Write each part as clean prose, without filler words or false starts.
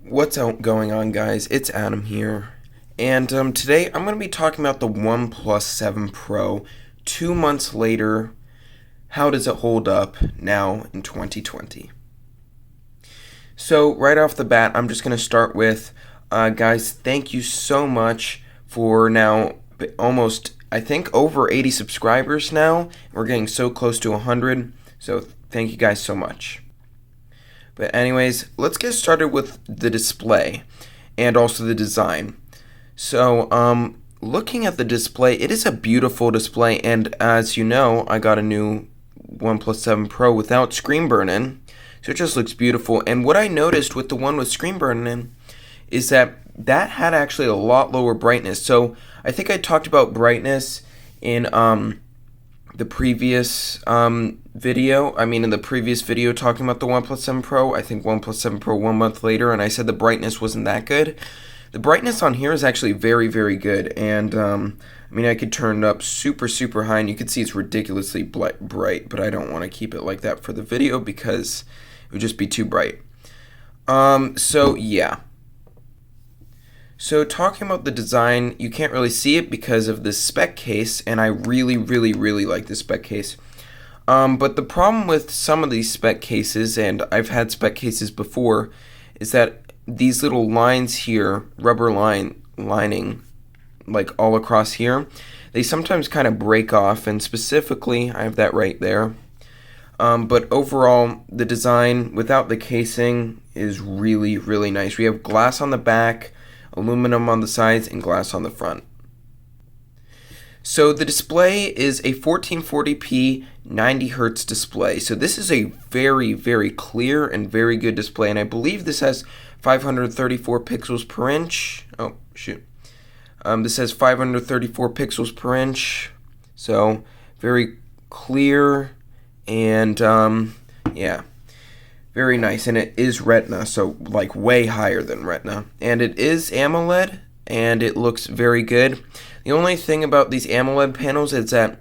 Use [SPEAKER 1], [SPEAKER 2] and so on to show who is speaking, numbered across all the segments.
[SPEAKER 1] What's going on, guys? It's Adam here, and today I'm going to be talking about the OnePlus 7 Pro 2 months later. How does it hold up now in 2020? So right off the bat, I'm just going to start with, guys, thank you so much for now almost, I think, over 80 subscribers now. We're getting so close to 100, so thank you guys so much. But anyways, let's get started with the display and also the design. So, looking at the display, it is a beautiful display, and as you know, I got a new OnePlus 7 Pro without screen burn-in, so it just looks beautiful. And what I noticed with the one with screen burn-in is that had actually a lot lower brightness. So I think I talked about brightness in the previous video. In the previous video talking about the OnePlus 7 Pro, I think OnePlus 7 Pro 1 month later, and I said the brightness wasn't that good. The brightness on here is actually very, very good, and I could turn it up super, super high, and you can see it's ridiculously bright, but I don't want to keep it like that for the video because it would just be too bright. So yeah. So talking about the design, you can't really see it because of the spec case, and I really, really, really like the spec case. But the problem with some of these spec cases, and I've had spec cases before, is that these little lines here, rubber lining, like all across here, they sometimes kind of break off, and specifically, I have that right there. But overall, the design without the casing is really, really nice. We have glass on the back, aluminum on the sides, and glass on the front. So the display is a 1440p 90Hz display. So this is a very, very clear and very good display, and I believe this has 534 pixels per inch. Oh, shoot. This has 534 pixels per inch. So very clear and yeah. Very nice, and it is Retina, so like way higher than Retina. And it is AMOLED, and it looks very good. The only thing about these AMOLED panels is that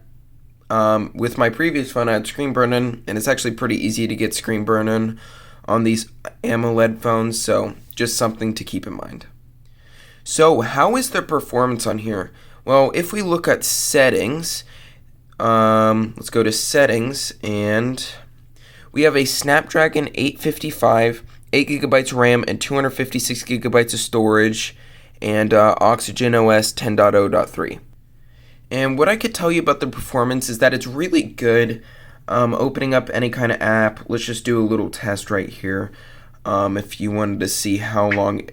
[SPEAKER 1] with my previous phone I had screen burn-in, and it's actually pretty easy to get screen burn-in on these AMOLED phones, so just something to keep in mind. So how is the performance on here? Well, if we look at settings, let's go to settings, and we have a Snapdragon 855, 8GB RAM, and 256GB of storage, and Oxygen OS 10.0.3. And what I could tell you about the performance is that it's really good. Opening up any kind of app, let's just do a little test right here. If you wanted to see how long,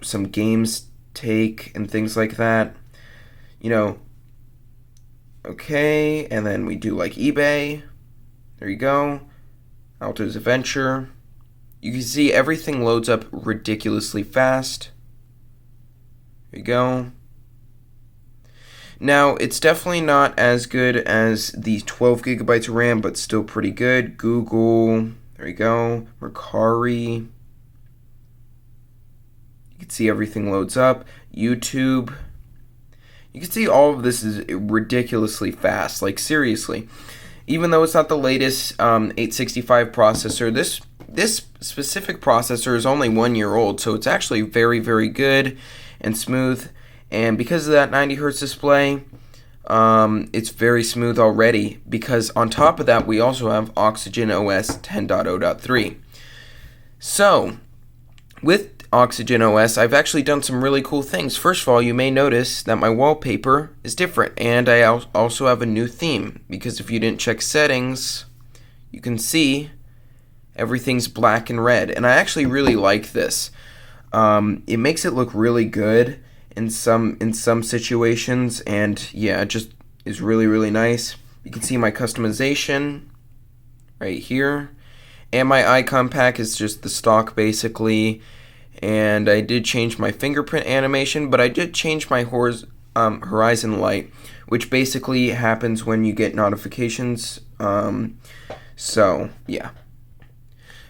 [SPEAKER 1] some games take and things like that. Okay, and then we do like eBay. There you go. Alto's Adventure. You can see everything loads up ridiculously fast. There you go. Now, it's definitely not as good as the 12GB of RAM, but still pretty good. Google. There you go. Mercari. You can see everything loads up. YouTube. You can see all of this is ridiculously fast. Like, seriously. Even though it's not the latest 865 processor, this specific processor is only 1 year old, so it's actually very, very good and smooth. And because of that 90Hz display, it's very smooth already, because on top of that, we also have Oxygen OS 10.0.3. So, with Oxygen OS, I've actually done some really cool things. First of all, you may notice that my wallpaper is different, and I also have a new theme, because if you didn't check settings, you can see everything's black and red, and I actually really like this. It makes it look really good in some situations, and yeah, it just is really, really nice. You can see my customization right here, and my icon pack is just the stock basically. And I did change my fingerprint animation, but I did change my horizon light, which basically happens when you get notifications. So yeah,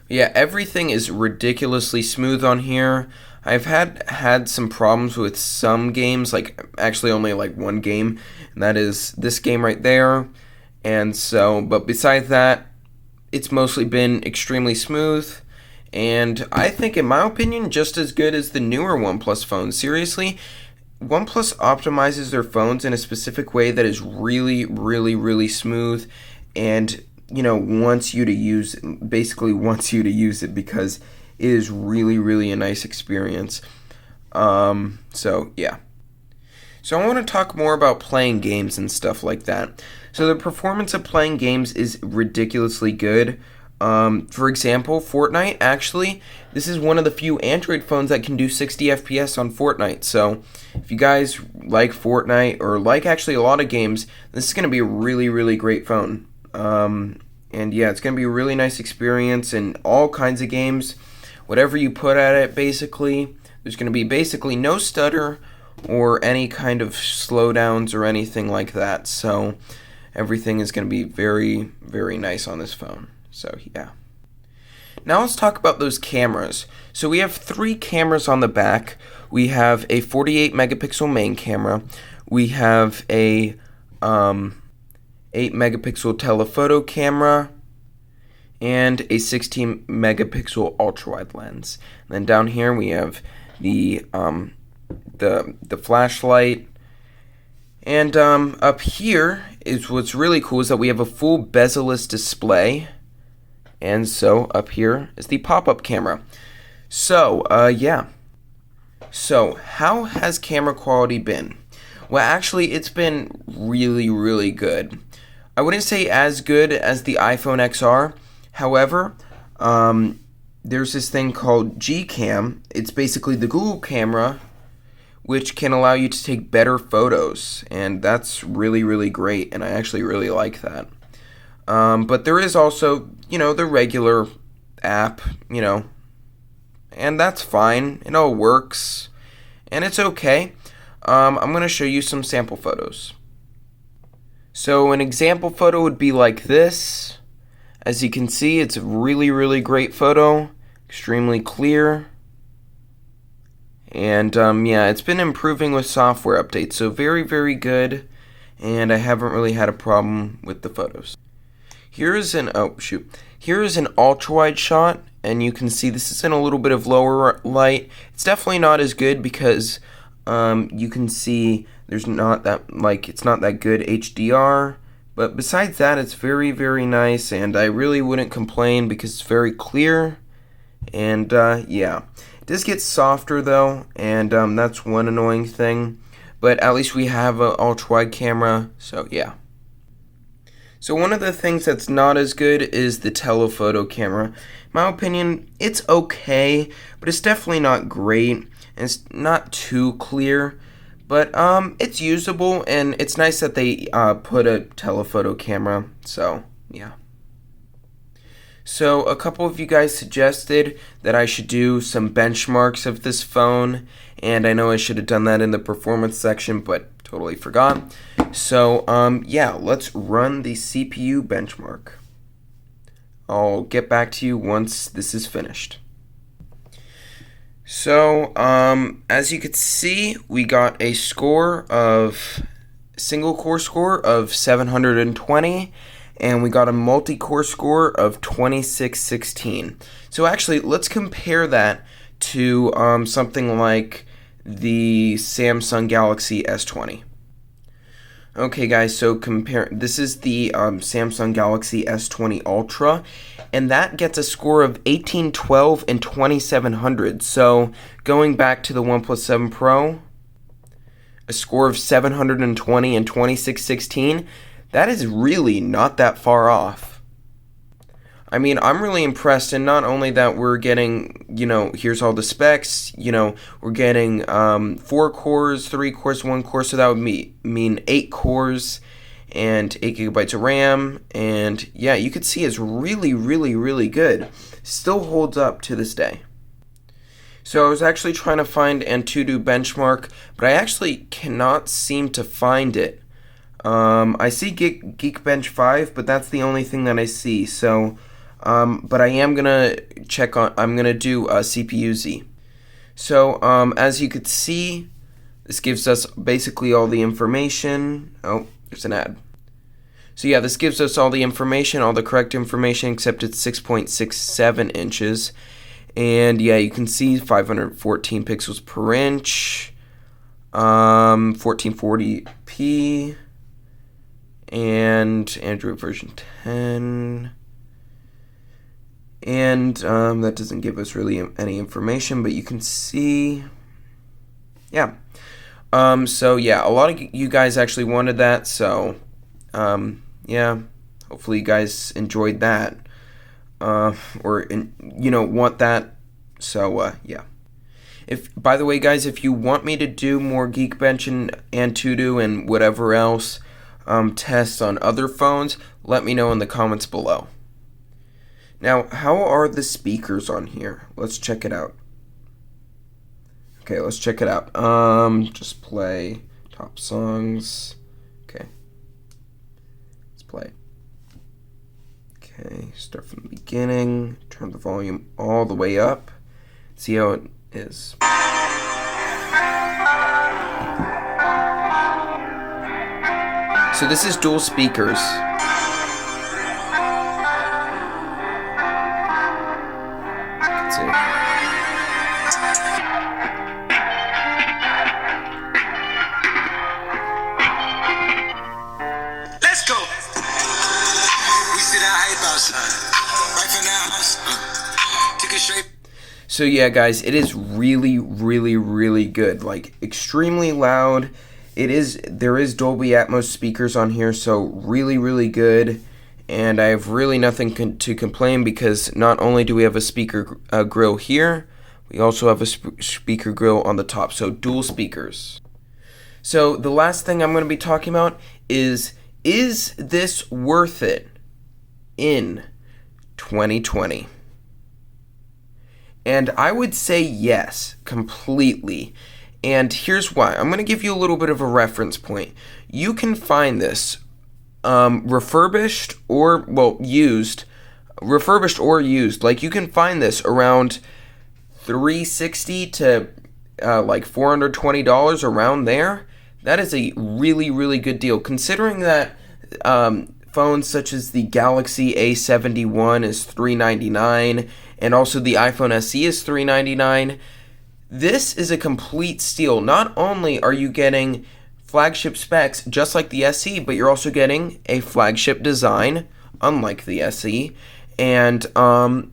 [SPEAKER 1] everything is ridiculously smooth on here. I've had some problems with some games, like actually only like one game, and that is this game right there. And so, but besides that, it's mostly been extremely smooth. and I think, in my opinion, just as good as the newer OnePlus phones. Seriously, OnePlus optimizes their phones in a specific way that is really, really, really smooth, and wants you to use it because it is really, really a nice experience. So yeah. So I want to talk more about playing games and stuff like that. So the performance of playing games is ridiculously good. For example, Fortnite, actually, this is one of the few Android phones that can do 60 FPS on Fortnite. So if you guys like Fortnite or like actually a lot of games, this is going to be a really, really great phone. And yeah, it's going to be a really nice experience in all kinds of games. Whatever you put at it, basically, there's going to be basically no stutter or any kind of slowdowns or anything like that. So everything is going to be very, very nice on this phone. So yeah. Now let's talk about those cameras. So we have 3 cameras on the back. We have a 48 megapixel main camera. We have a 8 megapixel telephoto camera and a 16 megapixel ultra wide lens. And then down here we have the flashlight. And up here is what's really cool is that we have a full bezel-less display. And so up here is the pop-up camera. So yeah. So how has camera quality been? Well, actually, it's been really, really good. I wouldn't say as good as the iPhone XR. However, there's this thing called Gcam. It's basically the Google camera, which can allow you to take better photos. And that's really, really great. And I actually really like that. But there is also, the regular app, and that's fine. It all works. And it's okay. I'm going to show you some sample photos. So an example photo would be like this. As you can see, it's a really, really great photo. Extremely clear. And yeah, it's been improving with software updates. So very, very good. And I haven't really had a problem with the photos. Here is an ultra wide shot. And you can see this is in a little bit of lower light. It's definitely not as good because you can see there's not that, it's not that good HDR, but besides that, it's very, very nice, and I really wouldn't complain because it's very clear, and yeah. It does get softer though, and that's one annoying thing, but at least we have an ultra-wide camera, so yeah. So one of the things that's not as good is the telephoto camera. In my opinion, it's okay, but it's definitely not great, and it's not too clear. But it's usable, and it's nice that they put a telephoto camera, so yeah. So a couple of you guys suggested that I should do some benchmarks of this phone, and I know I should have done that in the performance section, but totally forgot. So yeah, let's run the CPU benchmark. I'll get back to you once this is finished. So, as you could see, we got a single core score of 720, and we got a multi-core score of 2616. So actually, let's compare that to something like the Samsung Galaxy S20. Okay guys, so this is the Samsung Galaxy S20 Ultra, and that gets a score of 1812 and 2700. So going back to the OnePlus 7 Pro, a score of 720 and 2616, that is really not that far off. I mean, I'm really impressed, and not only that we're getting, here's all the specs, we're getting 4 cores, 3 cores, 1 core, so that would mean 8 cores and 8 gigabytes of RAM, and yeah, you could see it's really, really, really good. Still holds up to this day. So I was actually trying to find Antutu benchmark, but I actually cannot seem to find it. I see Geekbench 5, but that's the only thing that I see, so... but I am gonna I'm gonna do CPU-Z. So, as you could see, this gives us basically all the information. Oh, there's an ad. So yeah, this gives us all the information, all the correct information, except it's 6.67 inches. And yeah, you can see 514 pixels per inch, 1440p, and Android version 10. And that doesn't give us really any information, but you can see, yeah. So yeah, a lot of you guys actually wanted that, so yeah, hopefully you guys enjoyed that, or want that. So yeah. By the way, guys, if you want me to do more Geekbench and Antutu and whatever else tests on other phones, let me know in the comments below. Now, how are the speakers on here? Let's check it out. Okay, let's check it out. Just play top songs. Okay. Let's play. Okay, start from the beginning. Turn the volume all the way up. See how it is. So this is dual speakers. Let's see.
[SPEAKER 2] Let's go. We sit out hype outside. Right from now. Take it straight.
[SPEAKER 1] So yeah, guys, it is really, really, really good. Like, extremely loud. There is Dolby Atmos speakers on here, so really, really good. And I have really nothing to complain, because not only do we have a speaker grill here, we also have a speaker grill on the top, so dual speakers. So the last thing I'm going to be talking about is this worth it in 2020? And I would say yes, completely. And here's why. I'm going to give you a little bit of a reference point. You can find this refurbished or, used. Refurbished or used. Like, you can find this around $360 to like $420, around there. That is a really, really good deal, considering that phones such as the Galaxy A71 is $399, and also the iPhone SE is $399. This is a complete steal. Not only are you getting flagship specs just like the SE, but you're also getting a flagship design unlike the SE, and the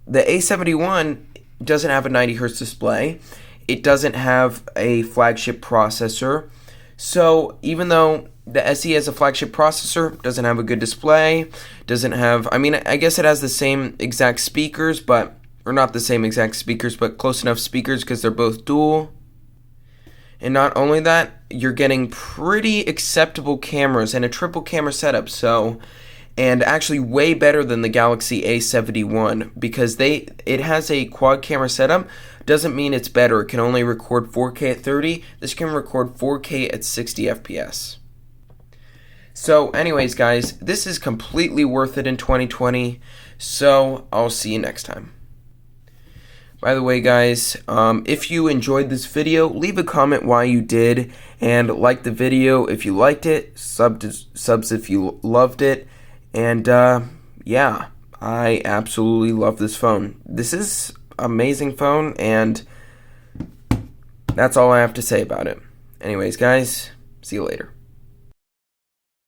[SPEAKER 1] A71 doesn't have a 90 Hz display. It doesn't have a flagship processor. So even though the SE has a flagship processor, doesn't have a good display, doesn't have, I guess it has the same exact speakers, or not the same exact speakers, but close enough speakers because they're both dual. And not only that, you're getting pretty acceptable cameras and a triple camera setup, and actually way better than the Galaxy A71, because it has a quad camera setup. Doesn't mean it's better. It can only record 4K at 30. This can record 4K at 60 FPS. So anyways, guys, this is completely worth it in 2020. So I'll see you next time. By the way, guys, if you enjoyed this video, leave a comment why you did, and like the video if you liked it, subs if you loved it, and yeah, I absolutely love this phone. This is an amazing phone, and that's all I have to say about it. Anyways, guys, see you later.